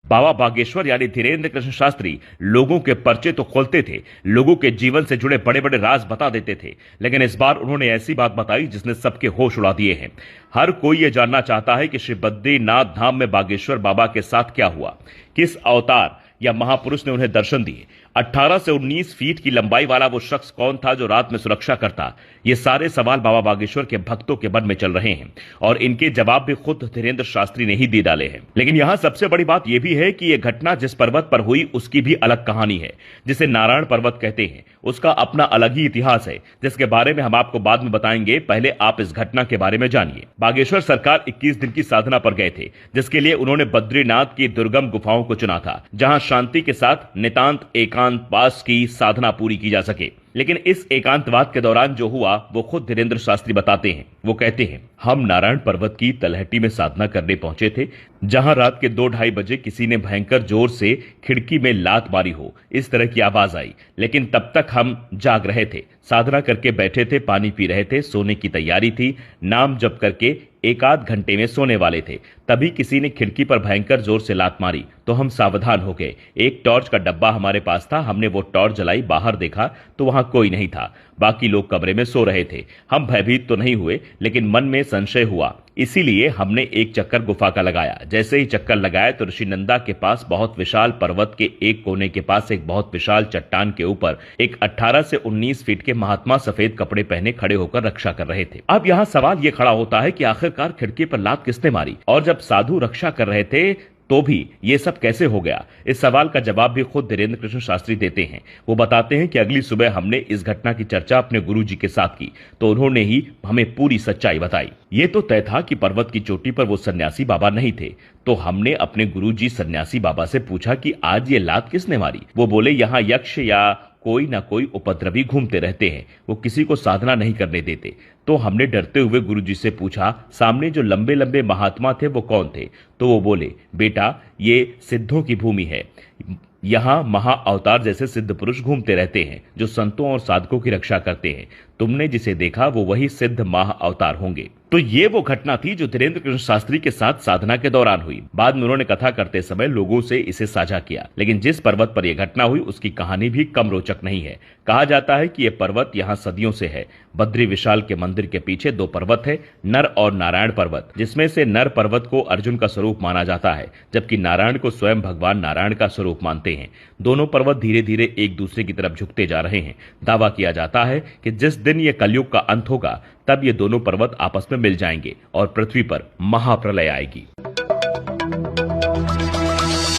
बाबा बागेश्वर यानी धीरेन्द्र कृष्ण शास्त्री लोगों के पर्चे तो खोलते थे, लोगों के जीवन से जुड़े बड़े बड़े राज बता देते थे, लेकिन इस बार उन्होंने ऐसी बात बताई जिसने सबके होश उड़ा दिए हैं। हर कोई यह जानना चाहता है कि श्री बद्रीनाथ धाम में बागेश्वर बाबा के साथ क्या हुआ, किस अवतार या महापुरुष ने उन्हें दर्शन दिए, 18 से 19 फीट की लंबाई वाला वो शख्स कौन था जो रात में सुरक्षा करता। ये सारे सवाल बाबा बागेश्वर के भक्तों के मन में चल रहे हैं और इनके जवाब भी खुद धीरेन्द्र शास्त्री ने ही दे डाले हैं। लेकिन यहां सबसे बड़ी बात यह भी है कि यह घटना जिस पर्वत पर हुई उसकी भी अलग कहानी है, जिसे नारायण पर्वत कहते हैं। उसका अपना अलग ही इतिहास है, जिसके बारे में हम आपको बाद में बताएंगे। पहले आप इस घटना के बारे में जानिए। बागेश्वर सरकार 21 दिन की साधना पर गए थे, जिसके लिए उन्होंने बद्रीनाथ की दुर्गम गुफाओं को चुना था, जहां शांति के साथ नितांत एकांत वास की साधना पूरी की जा सके। लेकिन इस एकांतवाद के दौरान जो हुआ वो खुद धीरेन्द्र शास्त्री बताते हैं। वो कहते हैं, हम नारायण पर्वत की तलहटी में साधना करने पहुंचे थे, जहां रात के 2-2:30 बजे किसी ने भयंकर जोर से खिड़की में लात मारी हो, इस तरह की आवाज आई। लेकिन तब तक हम जाग रहे थे, साधना करके बैठे थे, पानी पी रहे थे, सोने की तैयारी थी, नाम जप करके 1-8 घंटे में सोने वाले थे। तभी किसी ने खिड़की पर भयंकर जोर से लात मारी तो हम सावधान हो गए। एक टॉर्च का डब्बा हमारे पास था, हमने वो टॉर्च जलाई, बाहर देखा तो वहां कोई नहीं था, बाकी लोग कमरे में सो रहे थे। हम भयभीत तो नहीं हुए, लेकिन मन में संशय हुआ, इसीलिए हमने एक चक्कर गुफा का लगाया। जैसे ही चक्कर लगाया तो ऋषि नंदा के पास बहुत विशाल पर्वत के एक कोने के पास एक बहुत विशाल चट्टान के ऊपर एक 18 से 19 फीट के महात्मा सफेद कपड़े पहने खड़े होकर रक्षा कर रहे थे। अब यहाँ सवाल ये खड़ा होता है कि आखिरकार खिड़की पर लात किसने मारी, और जब साधु रक्षा कर रहे थे तो भी ये सब कैसे हो गया। इस सवाल का जवाब भी खुद धीरेन्द्र कृष्ण शास्त्री देते हैं। वो बताते हैं कि अगली सुबह हमने इस घटना की चर्चा अपने गुरुजी के साथ की तो उन्होंने ही हमें पूरी सच्चाई बताई। ये तो तय था कि पर्वत की चोटी पर वो सन्यासी बाबा नहीं थे, तो हमने अपने गुरुजी सन्यासी बाबा से पूछा कि आज ये लात किसने मारी। वो बोले, यहाँ यक्ष या कोई ना कोई उपद्रवी घूमते रहते हैं, वो किसी को साधना नहीं करने देते। तो हमने डरते हुए गुरुजी से पूछा, सामने जो लंबे लंबे महात्मा थे वो कौन थे। तो वो बोले, बेटा ये सिद्धों की भूमि है, यहाँ महा अवतार जैसे सिद्ध पुरुष घूमते रहते हैं जो संतों और साधकों की रक्षा करते हैं। तुमने जिसे देखा वो वही सिद्ध महा अवतार होंगे। तो ये वो घटना थी जो धीरेन्द्र कृष्ण शास्त्री के साथ साधना के दौरान हुई। बाद में उन्होंने कथा करते समय लोगों से इसे साझा किया। लेकिन जिस पर्वत पर यह घटना हुई उसकी कहानी भी कम रोचक नहीं है। कहा जाता है कि यह पर्वत यहाँ सदियों से है। बद्री विशाल के मंदिर के पीछे 2 पर्वत है, नर और नारायण पर्वत, जिसमें से नर पर्वत को अर्जुन का स्वरूप माना जाता है, जबकि नारायण को स्वयं भगवान नारायण का स्वरूप मानते हैं। दोनों पर्वत धीरे धीरे एक दूसरे की तरफ झुकते जा रहे हैं। दावा किया जाता है कि जिस दिन यह कलयुग का अंत होगा तब ये दोनों पर्वत आपस में मिल जाएंगे और पृथ्वी पर महाप्रलय आएगी।